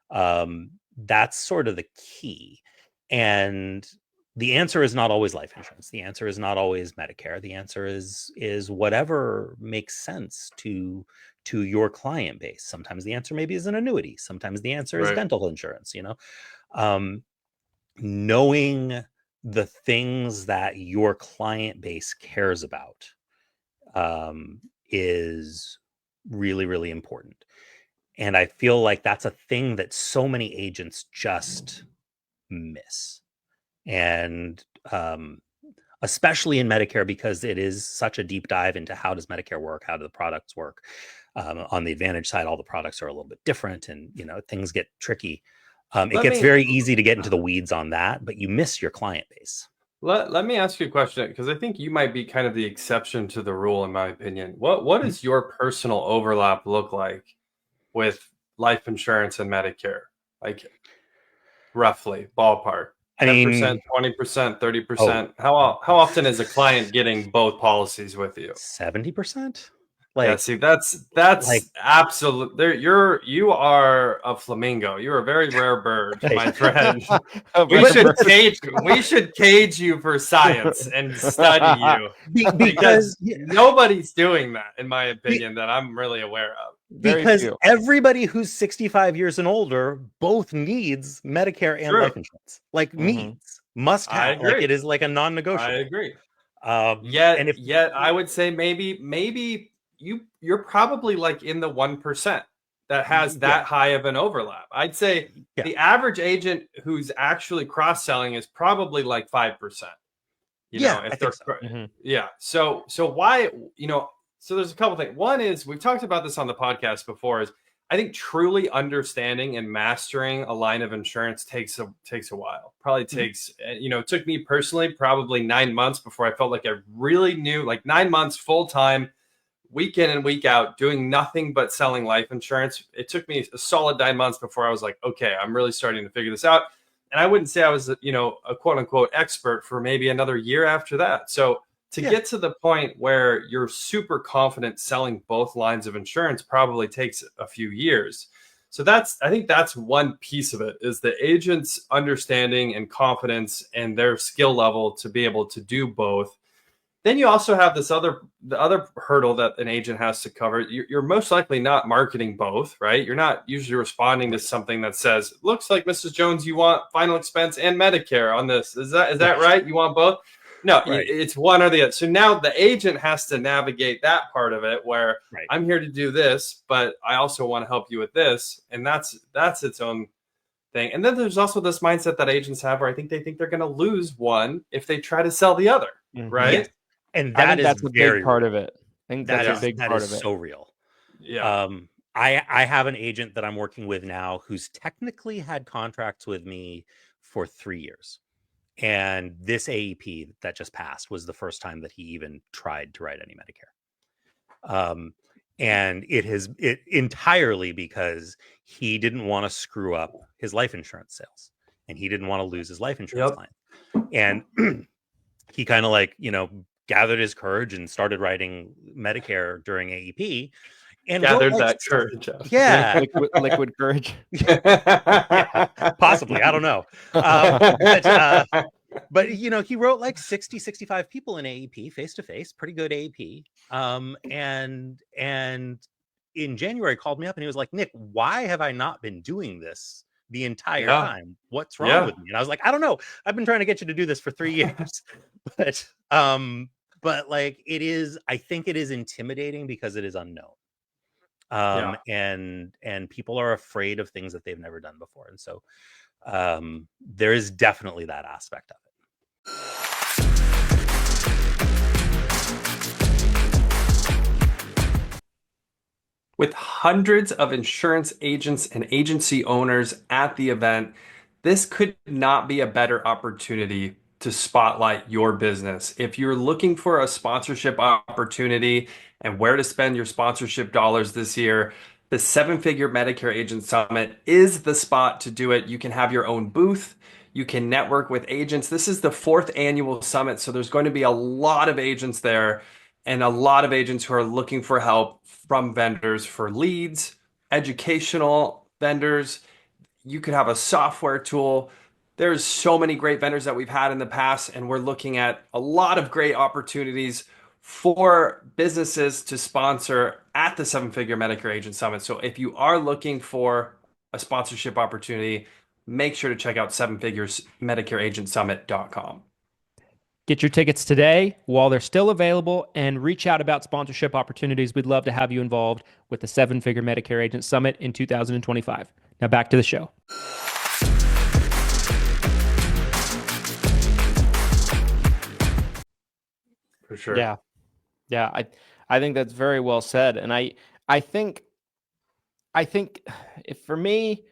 That's sort of the key. And the answer is not always life insurance. The answer is not always Medicare. The answer is whatever makes sense to your client base. Sometimes the answer maybe is an annuity. Sometimes the answer is dental insurance, knowing the things that your client base cares about is really, really important. And I feel like that's a thing that so many agents just miss. And especially in Medicare, because it is such a deep dive into how does Medicare work? How do the products work? On the Advantage side, all the products are a little bit different and, things get tricky. It gets very easy to get into the weeds on that, but you miss your client base. Let me ask you a question, because I think you might be kind of the exception to the rule, in my opinion. What does your personal overlap look like with life insurance and Medicare? Like roughly, ballpark. 10%, 20%, 30%. How often is a client getting both policies with you? 70%. See, that's like absolute. You are a flamingo. You're a very rare bird, my friend. We should cage you for science and study you because nobody's doing that, in my opinion, that I'm really aware of. Because everybody who's 65 years and older both needs Medicare and life insurance. Needs, must have. Like it is like a non-negotiable. I agree. Yet I would say maybe you're probably like in the 1% that has that high of an overlap. I'd say the average agent who's actually cross-selling is probably like 5%. If they're so. So why, so there's a couple things. One is, we've talked about this on the podcast before, is I think truly understanding and mastering a line of insurance takes a while. Probably takes, it took me personally probably 9 months before I felt like I really knew, like 9 months full time, week in and week out, doing nothing but selling life insurance. It took me a solid 9 months before I was like, okay, I'm really starting to figure this out. And I wouldn't say I was, a quote unquote expert for maybe another year after that. So to get to the point where you're super confident selling both lines of insurance probably takes a few years. So I think that's one piece of it, is the agent's understanding and confidence and their skill level to be able to do both. then you also have the other hurdle that an agent has to cover. You're most likely not marketing both, right? You're not usually responding to something that says, looks like Mrs. Jones, you want final expense and Medicare on this. Is that right? You want both? No, Right. It's one or the other. So now the agent has to navigate that part of it where Right. I'm here to do this, but I also want to help you with this. And that's its own thing. And then there's also this mindset that agents have where I think they think they're going to lose one if they try to sell the other, right? Yes. And I that think is that's a very big part real. of it. I think That that's is a big that part is of it. so real. Yeah. I have an agent that I'm working with now who's technically had contracts with me for 3 years. And this AEP that just passed was the first time that he even tried to write any Medicare. And it entirely because he didn't want to screw up his life insurance sales, and he didn't want to lose his life insurance client. And he kind of gathered his courage and started writing Medicare during AEP. And gathered that courage. Yeah. liquid courage. Yeah, possibly. I don't know. But he wrote like 60, 65 people in AEP face to face, pretty good AEP. And in January called me up and he was like, Nick, why have I not been doing this the entire time? What's wrong with me? And I was like, I don't know. I've been trying to get you to do this for 3 years. But like I think it is intimidating because it is unknown. And people are afraid of things that they've never done before. And so there is definitely that aspect of it. With hundreds of insurance agents and agency owners at the event, this could not be a better opportunity to spotlight your business. If you're looking for a sponsorship opportunity and where to spend your sponsorship dollars this year, the 7-Figure Medicare Agent Summit is the spot to do it. You can have your own booth. You can network with agents. This is the 4th annual summit, so there's going to be a lot of agents there and a lot of agents who are looking for help from vendors for leads, educational vendors. You could have a software tool. There's so many great vendors that we've had in the past, and we're looking at a lot of great opportunities for businesses to sponsor at the 7-Figure Medicare Agent Summit. So if you are looking for a sponsorship opportunity, make sure to check out 7figuresmedicareagentsummit.com. Get your tickets today while they're still available and reach out about sponsorship opportunities. We'd love to have you involved with the 7-Figure Medicare Agent Summit in 2025. Now back to the show. For sure. Yeah. I think that's very well said. And I think if for me,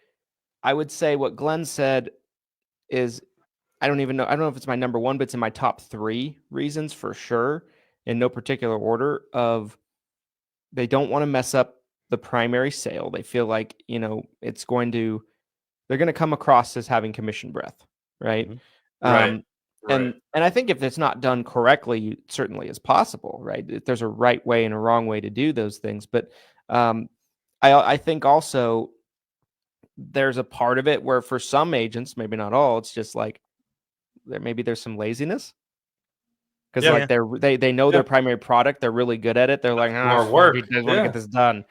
I would say what Glenn said is, I don't know if it's my number one, but it's in my top 3 reasons for sure, in no particular order, of they don't want to mess up the primary sale. They feel like, they're going to come across as having commission breath. Right. Mm-hmm. And I think if it's not done correctly, it certainly is possible, right? There's a right way and a wrong way to do those things. But I think also there's a part of it where for some agents, maybe not all, it's just like there's some laziness. Because they know their primary product, they're really good at it. They're like, more work. I want to get this done,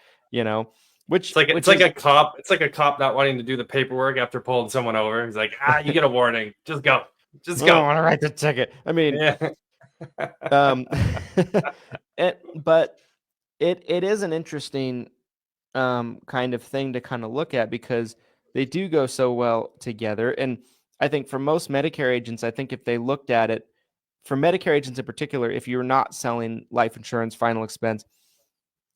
Which it's like a cop. It's like a cop not wanting to do the paperwork after pulling someone over. He's like, you get a warning. Just go. Just go. I want to write the ticket. I mean, but it is an interesting kind of thing to kind of look at because they do go so well together. And I think for most Medicare agents, I think if they looked at it, for Medicare agents in particular, if you're not selling life insurance, final expense,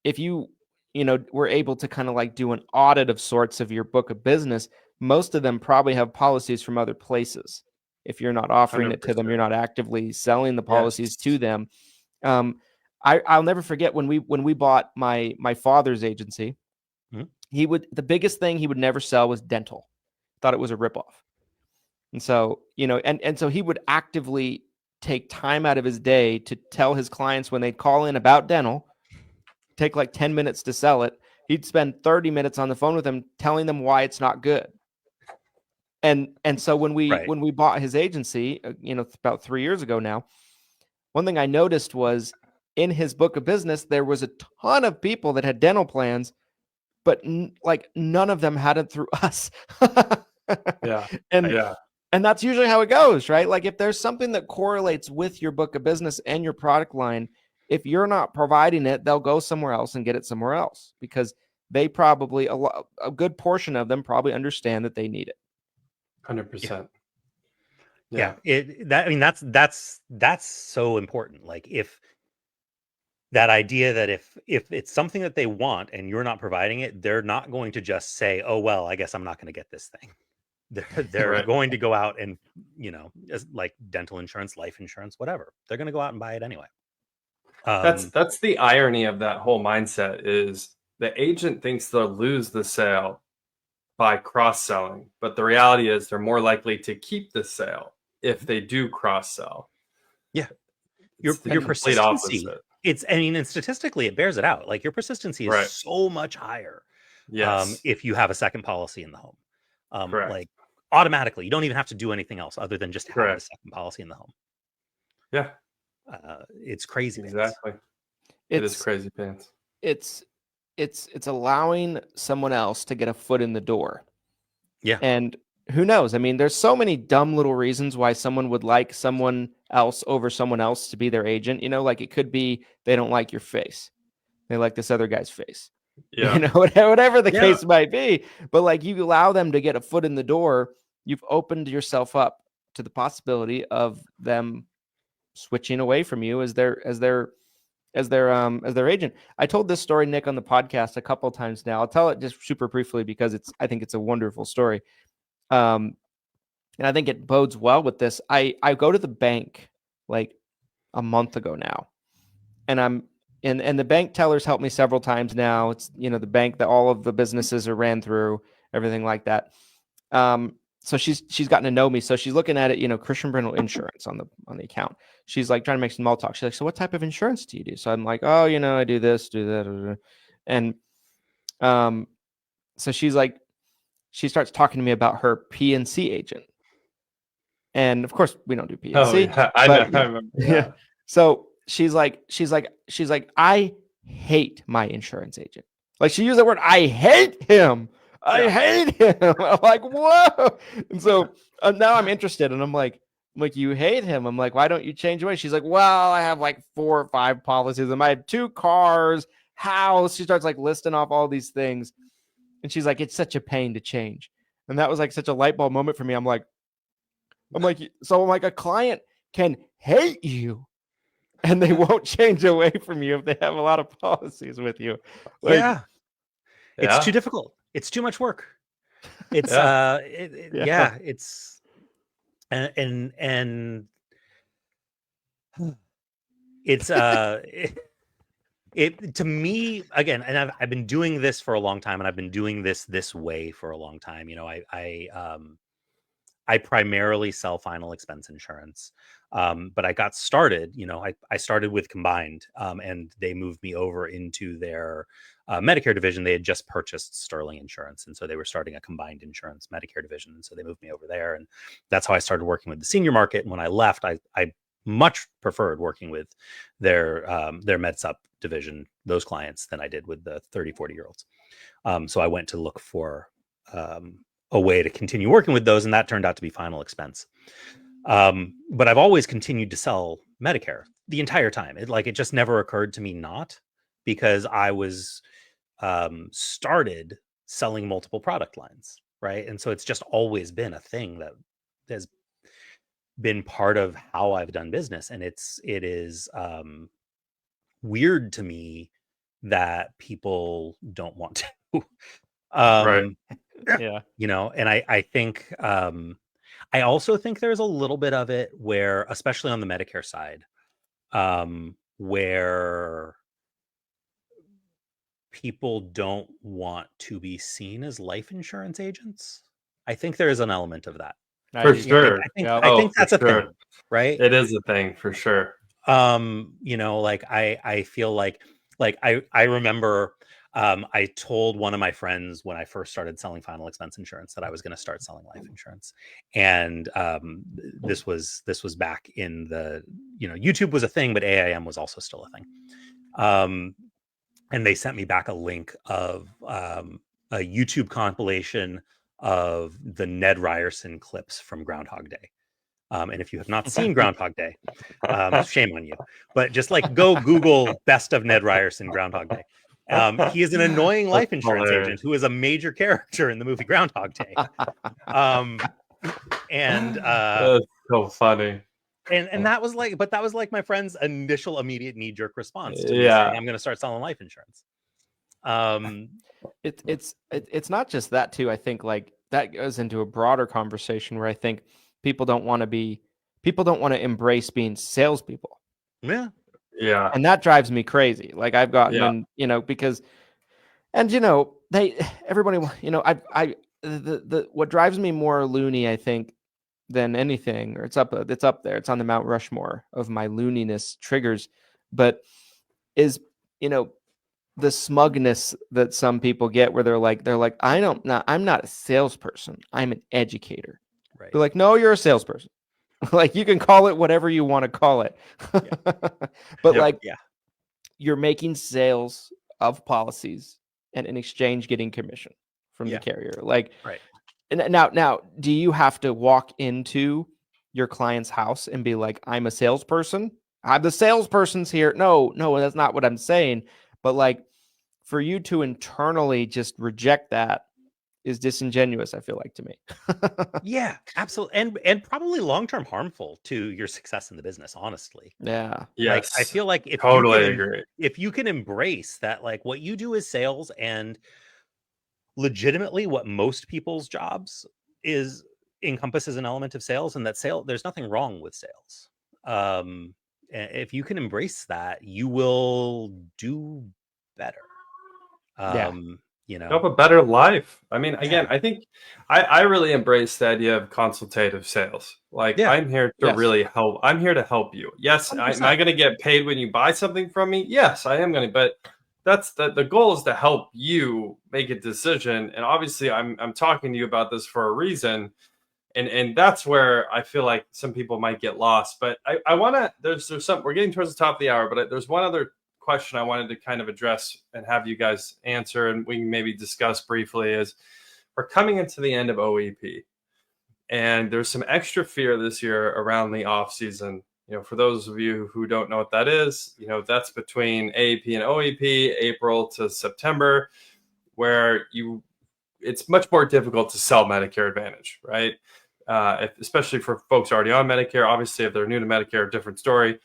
if you were able to kind of like do an audit of sorts of your book of business, most of them probably have policies from other places. If you're not offering 100%. It to them, you're not actively selling the policies to them. I'll never forget when we bought my father's agency. Mm-hmm. The biggest thing he would never sell was dental. Thought it was a ripoff. And so, and so he would actively take time out of his day to tell his clients when they'd call in about dental, take like 10 minutes to sell it. He'd spend 30 minutes on the phone with them, telling them why it's not good. And so when we bought his agency, it's about 3 years ago now, one thing I noticed was in his book of business, there was a ton of people that had dental plans, but like none of them had it through us. Yeah. And Yeah. and that's usually how it goes, right? Like if there's something that correlates with your book of business and your product line, if you're not providing it, they'll go somewhere else and get it somewhere else because they probably a good portion of them probably understand that they need it. 100%. Yeah. That's so important. Like if that idea that if it's something that they want and you're not providing it, they're not going to just say, oh, well, I guess I'm not going to get this thing. They're Right. going to go out and, like dental insurance, life insurance, whatever. They're going to go out and buy it anyway. That's the irony of that whole mindset is the agent thinks they'll lose the sale by cross-selling, but the reality is they're more likely to keep the sale if they do cross-sell. Yeah. It's the Your complete persistency, opposite. and statistically it bears it out. Like your persistency is Right. so much higher. Yes. If you have a second policy in the home. Correct. Like automatically, you don't even have to do anything else other than just have a Correct. second policy in the home. Yeah. It's crazy. Exactly. It is crazy pants. It's allowing someone else to get a foot in the door. Yeah. And who knows? I mean, there's so many dumb little reasons why someone would like someone else over someone else to be their agent. Like it could be they don't like your face. They like this other guy's face. Yeah. Whatever the case might be. But like you allow them to get a foot in the door, you've opened yourself up to the possibility of them switching away from you as their agent. I told this story, Nick, on the podcast a couple of times now. I'll tell it just super briefly because I think it's a wonderful story. And I think it bodes well with this. I go to the bank like a month ago now, and and the bank tellers helped me several times now. It's, the bank that all of the businesses are ran through, everything like that. So she's gotten to know me. So she's looking at it, Christian Brindle insurance on the account. She's like trying to make some small talk. She's like, so what type of insurance do you do? So I'm like, oh, I do this, do that. And so she's like, she starts talking to me about her PNC agent. And of course we don't do PNC. Oh, yeah. I remember. Yeah. So she's like, I hate my insurance agent. Like she used that word, I hate him. I hate him. I'm like, whoa. And so now I'm interested, and I'm like, you hate him. I'm like, why don't you change away? She's like, well, I have like 4 or 5 policies. I have 2 cars, house. She starts like listing off all these things. And she's like, it's such a pain to change. And that was like such a light bulb moment for me. I'm like, a client can hate you and they won't change away from you if they have a lot of policies with you. Like, it's too difficult. It's too much work. It's it's and it's it to me again, and I've been doing this for a long time, and I've been doing this way for a long time. I primarily sell final expense insurance, but I got started. I started with Combined, and they moved me over into their Medicare division. They had just purchased Sterling Insurance, and so they were starting a combined insurance Medicare division. And so they moved me over there, and that's how I started working with the senior market. And when I left, I much preferred working with their MedSup division, those clients, than I did with the 30, 40-year-olds. So I went to look for a way to continue working with those, and that turned out to be final expense. But I've always continued to sell Medicare the entire time. It just never occurred to me not, because I was started selling multiple product lines, right? And so it's just always been a thing that has been part of how I've done business. And it is weird to me that people don't want to. Right. Yeah. And I think I also think there's a little bit of it where, especially on the Medicare side, where people don't want to be seen as life insurance agents. I think there is an element of that. For sure. I think that's a thing, right? It is a thing for sure. I feel like I remember I told one of my friends when I first started selling final expense insurance that I was going to start selling life insurance, and this was back in the YouTube was a thing, but AIM was also still a thing. And they sent me back a link of a YouTube compilation of the Ned Ryerson clips from Groundhog Day. And if you have not seen Groundhog Day, shame on you. But just like go Google best of Ned Ryerson Groundhog Day. He is an annoying life insurance agent who is a major character in the movie Groundhog Day. That's so funny. And that was like my friend's initial immediate knee-jerk response to me saying, I'm going to start selling life insurance. It's not just that too. I think like that goes into a broader conversation where I think people don't want to embrace being salespeople. Yeah. Yeah. And that drives me crazy. Like I've gotten, because, and everybody, what drives me more loony, I think, than anything, or it's up there. It's on the Mount Rushmore of my looniness triggers, but is, the smugness that some people get where they're like, I'm not a salesperson. I'm an educator. Right. They're like, no, you're a salesperson. Like you can call it whatever you want to call it. But you're making sales of policies and in exchange getting commission from the carrier. Like, right. And now, do you have to walk into your client's house and be like, I'm a salesperson? I'm the salesperson's here. No, that's not what I'm saying. But like for you to internally just reject that is disingenuous, I feel like, to me. Yeah, absolutely. And probably long-term harmful to your success in the business, honestly. Yeah. Yes. Like I feel like if you can embrace that, like what you do is sales, and legitimately what most people's jobs encompasses an element of sales, and that there's nothing wrong with sales. If you can embrace that, you will do better. Have a better life. I mean, again, I think I really embrace the idea of consultative sales. Like I'm here to really help. I'm here to help you. Yes. Am I going to get paid when you buy something from me? Yes, I am going to, but that's the goal is to help you make a decision. And obviously I'm talking to you about this for a reason. And that's where I feel like some people might get lost. But I want to, there's some, we're getting towards the top of the hour, but there's one other question I wanted to kind of address and have you guys answer, and we can maybe discuss briefly, is we're coming into the end of OEP. And there's some extra fear this year around the off season. For those of you who don't know what that is, that's between AEP and OEP, April to September, where it's much more difficult to sell Medicare Advantage, right? Especially for folks already on Medicare. Obviously, if they're new to Medicare, a different story.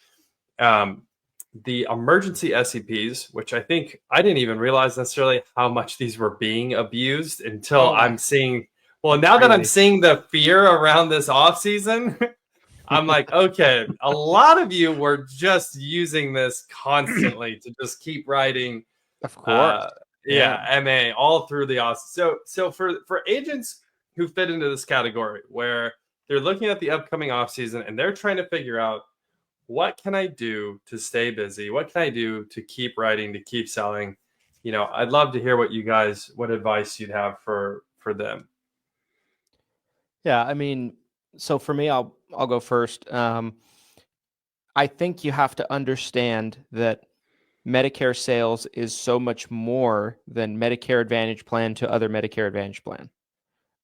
The emergency SEPs, which I think I didn't even realize necessarily how much these were being abused until I'm seeing. Well, now that I'm seeing the fear around this off season, I'm like, okay, a lot of you were just using this constantly to just keep writing. Of course. MA all through the off. So for agents who fit into this category where they're looking at the upcoming off season and they're trying to figure out, what can I do to stay busy? What can I do to keep writing, to keep selling? I'd love to hear what advice you'd have for them. Yeah, I mean, so for me, I'll go first. I think you have to understand that Medicare sales is so much more than Medicare Advantage plan to other Medicare Advantage plan.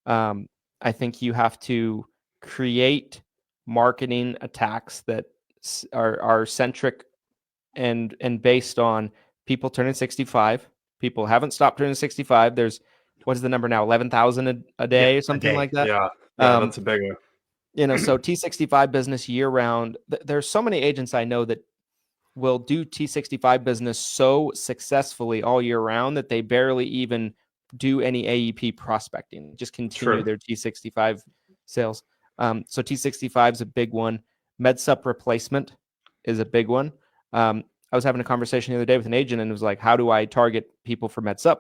I think you have to create marketing attacks that are centric and based on people turning 65. People haven't stopped turning 65. There's, what is the number now? 11,000 a day or something like that. Yeah, that's a big one. So T65 business year round. There's so many agents I know that will do T65 business so successfully all year round that they barely even do any AEP prospecting, just continue their T65 sales. So T65 is a big one. MedSup replacement is a big one. I was having a conversation the other day with an agent and it was like, how do I target people for MedSup?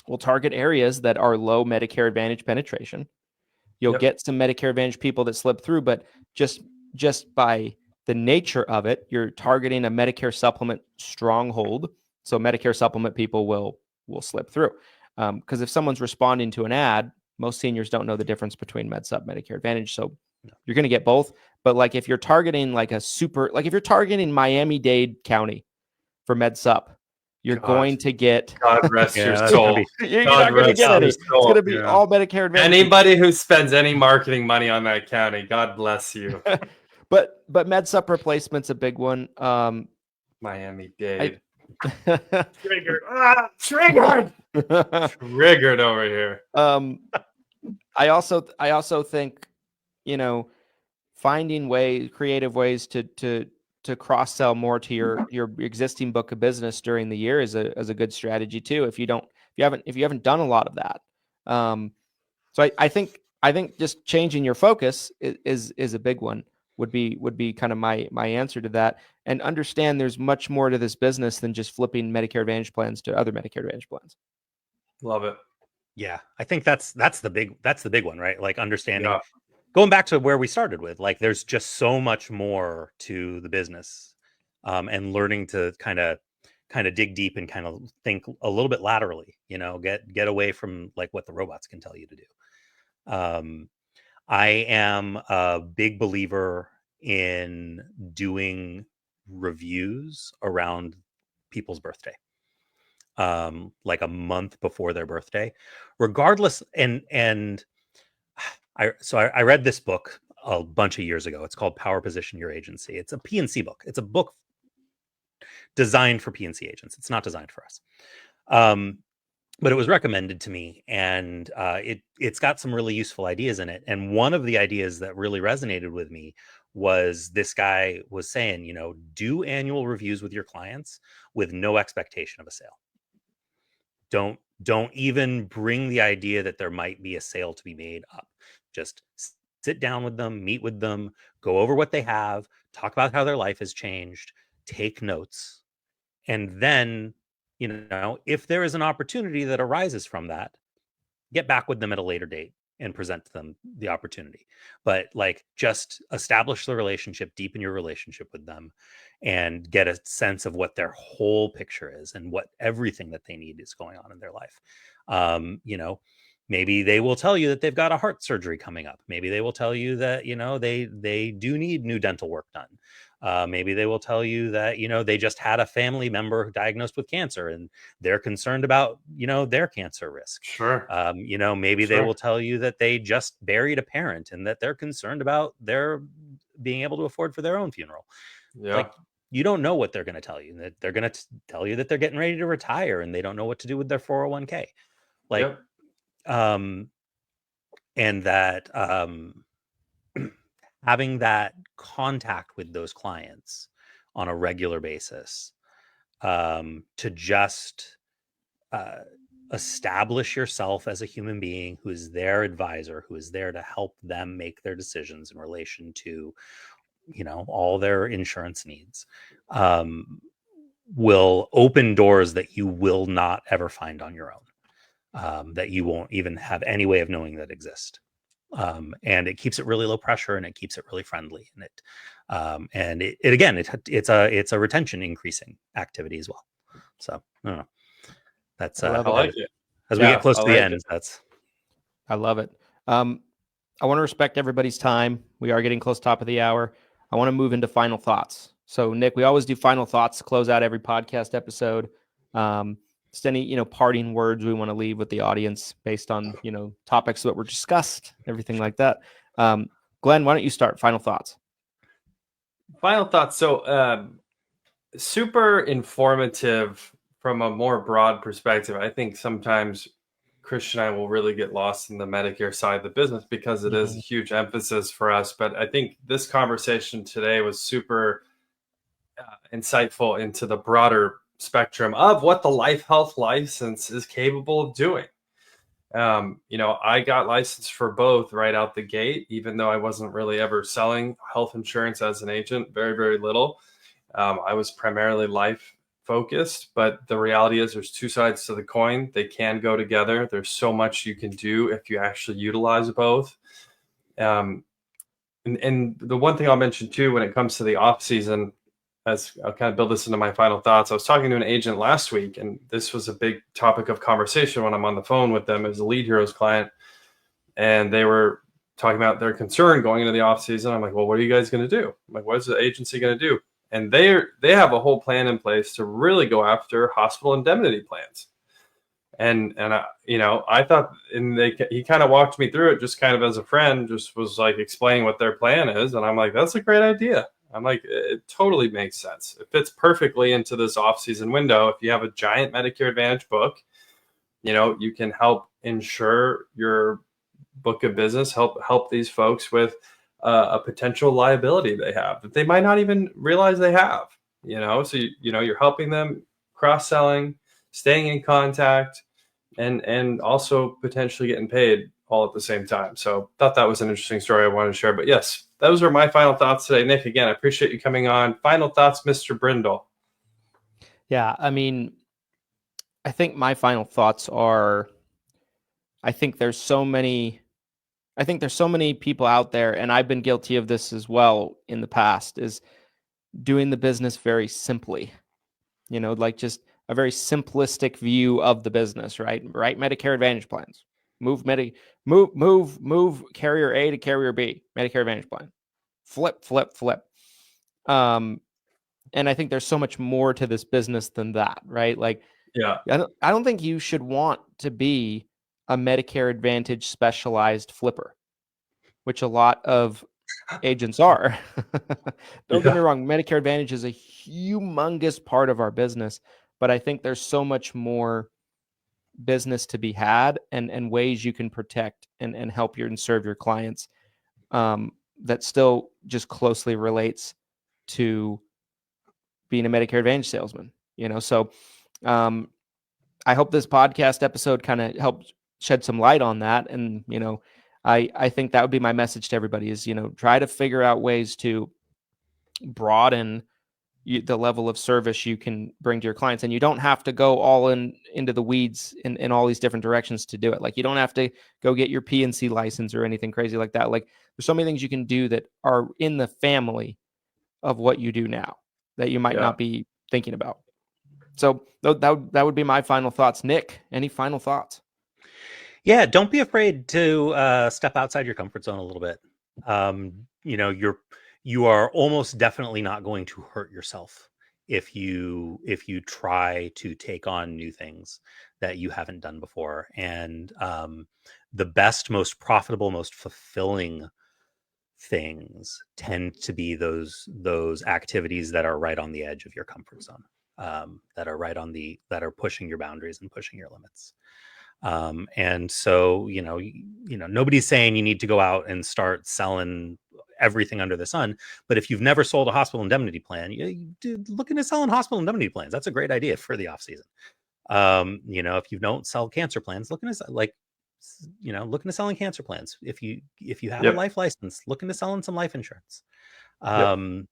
We'll target areas that are low Medicare Advantage penetration. You'll get some Medicare Advantage people that slip through, but just by the nature of it, you're targeting a Medicare supplement stronghold. So Medicare supplement people will will slip through. Because if someone's responding to an ad, most seniors don't know the difference between MedSup, Medicare Advantage. So you're going to get both. But like if you're targeting like if you're targeting Miami-Dade County for MedSup, you're going to get. God rest your that's soul. You're not going to get any. It's going to be all Medicare Advantage. Anybody who spends any marketing money on that county, God bless you. But MedSup replacement's a big one. Miami-Dade. Triggered. Triggered. Triggered over here. I also think, finding creative ways to cross sell more to your existing book of business during the year is a good strategy too. If you haven't done a lot of that. So I think just changing your focus is a big one. Would be kind of my answer to that, and understand there's much more to this business than just flipping Medicare Advantage plans to other Medicare Advantage plans. Love it. Yeah, I think that's the big one, right? Like understanding, going back to where we started with, like there's just so much more to the business, and learning to kind of dig deep and kind of think a little bit laterally, get away from like what the robots can tell you to do. I am a big believer in doing reviews around people's birthday, like a month before their birthday, regardless. And I read this book a bunch of years ago. It's called Power Position Your Agency. It's a P&C book. It's a book designed for P&C agents. It's not designed for us. But it was recommended to me, and it's got some really useful ideas in it. And one of the ideas that really resonated with me was this guy was saying, do annual reviews with your clients with no expectation of a sale. Don't even bring the idea that there might be a sale to be made up. Just sit down with them, meet with them, go over what they have, talk about how their life has changed, take notes, and then if there is an opportunity that arises from that, get back with them at a later date and present to them the opportunity. But like just establish the relationship, deepen your relationship with them, and get a sense of what their whole picture is and what everything that they need is going on in their life. Maybe they will tell you that they've got a heart surgery coming up. Maybe they will tell you that, they do need new dental work done. Maybe they will tell you that, they just had a family member diagnosed with cancer and they're concerned about, their cancer risk. Sure. Maybe they will tell you that they just buried a parent and that they're concerned about their being able to afford for their own funeral. Yeah. Like, you don't know what they're going to tell you. That they're going to tell you that they're getting ready to retire and they don't know what to do with their 401k. Like, and that, having that contact with those clients on a regular basis, to just establish yourself as a human being who is their advisor, who is there to help them make their decisions in relation to, all their insurance needs, will open doors that you will not ever find on your own, that you won't even have any way of knowing that exist. And it keeps it really low pressure and it keeps it really friendly. And it's a retention increasing activity as well. So I don't know. That's I like it. As we get close to the end, I love it. I want to respect everybody's time. We are getting close to top of the hour. I want to move into final thoughts. So Nick, we always do final thoughts to close out every podcast episode. Just any, parting words we want to leave with the audience based on, topics that were discussed, everything like that. Glenn, why don't you start? Final thoughts. Final thoughts. So, super informative from a more broad perspective. I think sometimes Christian and I will really get lost in the Medicare side of the business because it is a huge emphasis for us. But I think this conversation today was super insightful into the broader spectrum of what the life health license is capable of doing. I got licensed for both right out the gate, even though I wasn't really ever selling health insurance as an agent, very, very little. I was primarily life focused, but the reality is there's two sides to the coin. They can go together. There's so much you can do if you actually utilize both. And the one thing I'll mention too, when it comes to the off season, as I'll kind of build this into my final thoughts, I was talking to an agent last week, and this was a big topic of conversation when I'm on the phone with them as a Lead Heroes client. And they were talking about their concern going into the off season. I'm like, well, what are you guys going to do? I'm like, what is the agency going to do? And they have a whole plan in place to really go after hospital indemnity plans. And I, I thought, and he kind of walked me through it just kind of as a friend, just was like explaining what their plan is. And I'm like, that's a great idea. I'm like, it totally makes sense. It fits perfectly into this off-season window. If you have a giant Medicare Advantage book, you can help insure your book of business, help these folks with a potential liability they have that they might not even realize they have. So you're helping them, cross-selling, staying in contact, and also potentially getting paid all at the same time. So thought that was an interesting story I wanted to share. But yes, those are my final thoughts today. Nick, again, I appreciate you coming on. Final thoughts, Mr. Brindle. Yeah, I mean, I think my final thoughts are, I think there's so many people out there, and I've been guilty of this as well in the past, is doing the business very simply, like just a very simplistic view of the business, right? Medicare Advantage plans, move carrier A to carrier B, Medicare Advantage plan, flip. And I think there's so much more to this business than that, right? Like, yeah, I don't think you should want to be a Medicare Advantage specialized flipper, which a lot of agents are. Don't get me wrong, Medicare Advantage is a humongous part of our business, but I think there's so much more business to be had and ways you can protect and help and serve your clients that still just closely relates to being a Medicare Advantage salesman. So I hope this podcast episode kind of helped shed some light on that. And, I think that would be my message to everybody is, try to figure out ways to broaden the level of service you can bring to your clients. And you don't have to go all into the weeds in all these different directions to do it. Like, you don't have to go get your PNC license or anything crazy like that. Like, there's so many things you can do that are in the family of what you do now that you might not be thinking about. So that would be my final thoughts. Nick, any final thoughts? Yeah, don't be afraid to step outside your comfort zone a little bit. You are almost definitely not going to hurt yourself if you try to take on new things that you haven't done before. And the best, most profitable, most fulfilling things tend to be those activities that are right on the edge of your comfort zone, that are pushing your boundaries and pushing your limits. And so, nobody's saying you need to go out and start selling everything under the sun. But if you've never sold a hospital indemnity plan, look into selling hospital indemnity plans. That's a great idea for the off season. If you don't sell cancer plans, look into selling cancer plans. If you have a life license, look into selling some life insurance. Work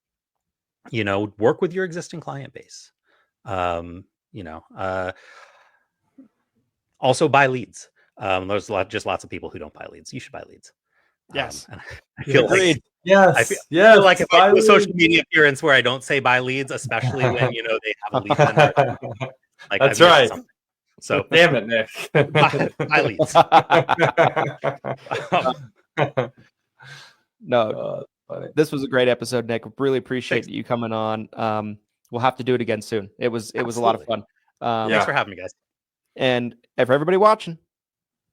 with your existing client base. Also buy leads. There's lots of people who don't buy leads. You should buy leads. Yes. I feel like yes. I feel like if I do a social media appearance where I don't say buy leads, especially when they have a lead vendor, like, that's right. So damn it, Nick. buy leads. No, this was a great episode, Nick. Really appreciate you coming on. We'll have to do it again soon. It was a lot of fun. Thanks for having me, guys. And for everybody watching,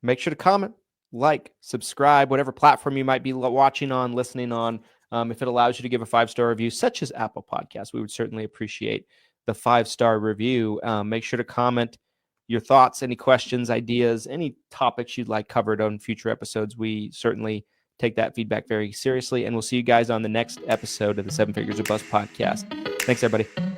make sure to comment, like, subscribe, whatever platform you might be watching on, listening on. If it allows you to give a 5-star review, such as Apple Podcasts, we would certainly appreciate the 5-star review. Make sure to comment your thoughts, any questions, ideas, any topics you'd like covered on future episodes. We certainly take that feedback very seriously. And we'll see you guys on the next episode of the 7 Figures or Bust podcast. Thanks, everybody.